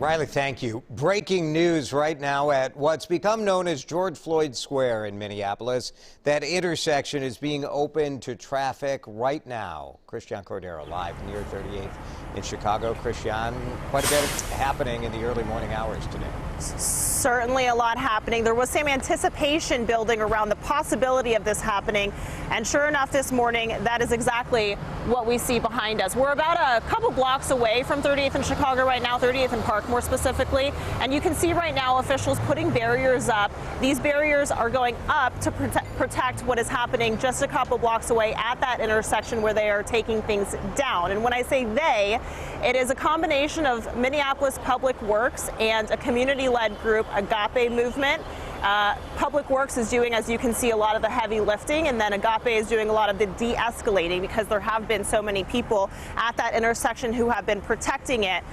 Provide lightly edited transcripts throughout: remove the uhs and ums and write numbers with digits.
Riley, thank you. Breaking news right now at what's become known as George Floyd Square in Minneapolis. That intersection is being opened to traffic right now. Christiane Cordero live near 38th in Chicago. Christiane, quite a bit happening in the early morning hours today. Certainly a lot happening. There was some anticipation building around the possibility of this happening. And sure enough, this morning, that is exactly what we see behind us. We're about a couple blocks away from 38th in Chicago right now, 38th and Park more specifically. And you can see right now officials putting barriers up. These barriers are going up to protect what is happening just a couple blocks away at that intersection where they are taking things down. And when I say they, it is a combination of Minneapolis Public Works and a community-led group, Agape Movement. Public Works is doing, as you can see, a lot of the heavy lifting, and then Agape is doing a lot of the de-escalating because there have been so many people at that intersection who have been protecting it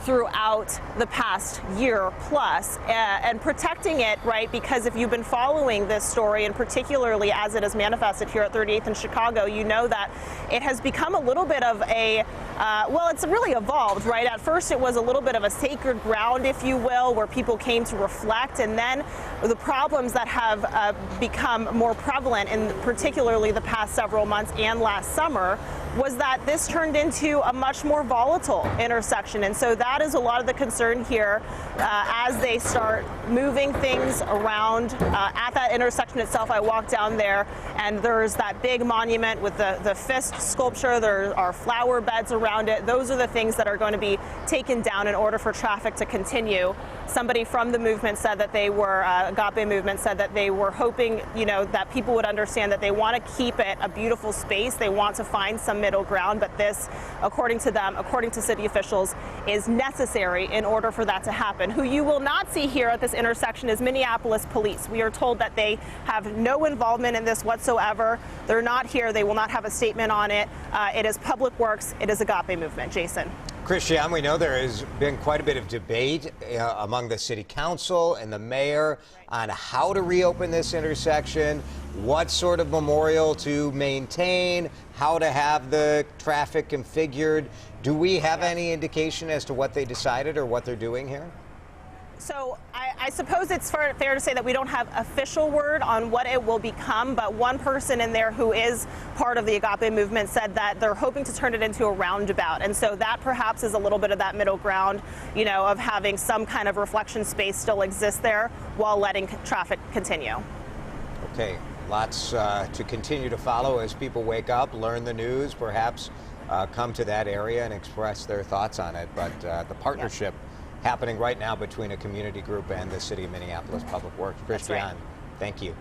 throughout the past year plus, and protecting it, right, because if you've been following this story, and particularly as it is manifested here at 38th in Chicago, you know that it has become a little bit of a, well, it's really evolved, right? At first it was a little bit of a sacred ground, if you will, where people came to reflect, and then the problems that have become more prevalent in particularly the past several months and last summer was that this turned into a much more volatile intersection. And so that is a lot of the concern here as they start moving things around at that intersection itself. I walked down there and there's that big monument with the fist sculpture. There are flower beds around it. Those are the things that are going to be taken down in order for traffic to continue. Somebody from the movement said that they were, Agape Movement said that they were hoping, you know, that people would understand that they want to keep it a beautiful space. They want to find some middle ground, but this, according to them, according to city officials, is necessary in order for that to happen. Who you will not see here at this intersection is Minneapolis police. We are told that they have no involvement in this whatsoever. They're not here. They will not have a statement on it. It is Public Works. It is Agape Movement. Jason. Christiane, we know there has been quite a bit of debate among the city council and the mayor on how to reopen this intersection, what sort of memorial to maintain, how to have the traffic configured. Do we have any indication as to what they decided or what they're doing here? So I suppose it's fair to say that we don't have official word on what it will become, but one person in there who is part of the Agape Movement said that they're hoping to turn it into a roundabout. And so that perhaps is a little bit of that middle ground, you know, of having some kind of reflection space still exist there while letting traffic continue. Okay, lots to continue to follow as people wake up, learn the news, perhaps come to that area and express their thoughts on it. But the partnership happening right now between a community group and the city of Minneapolis Public Works. Christiane, thank you.